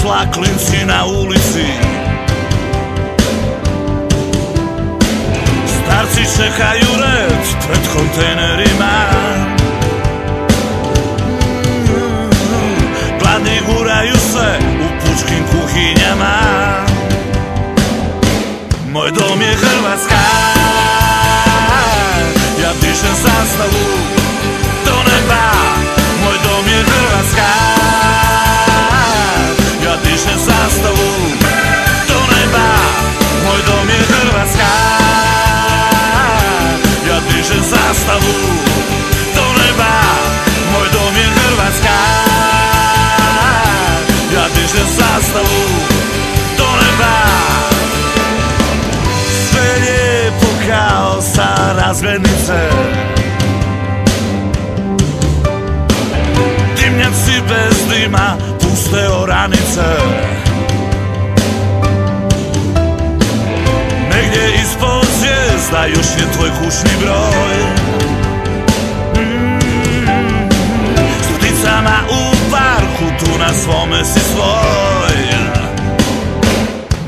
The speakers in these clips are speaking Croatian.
svjetla, klinci na ulici. Starci čekaju red pred kontejnerima. Gladni guraju se u pučkim kuhinjama. Moj dom je Hrvatska, ja dišem zastavu do neba. Moj dom je Hrvatska, ja dišem zastavu do neba. Moj dom je Hrvatska, ja dišem zastavu do neba. Moj dom je Hrvatska, ja dišem zastavu do neba. Sve lijepo kao sa razglednice, dimnjaci bez dima, puste oranice. Negdje ispod zvijezda još je tvoj kućni broj. S pticama u parku, tu na svome si svoj.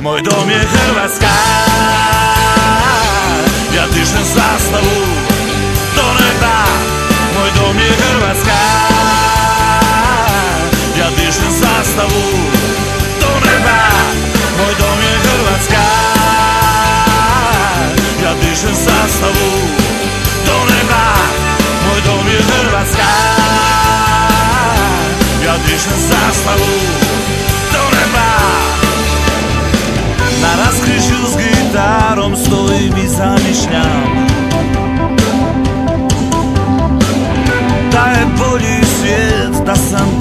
Moj dom je Hrvatska, ja dišem zastavu do neba. Moj dom je Hrvatska, ja dišem zastavu do neba. Moj dom je Hrvatska, ja dišem zastavu do neba. Moj dom je Hrvatska, ja dišem zastavu do neba. Na raskrižju s gitarom stojim i zamišljam da je bolji svijet, da sam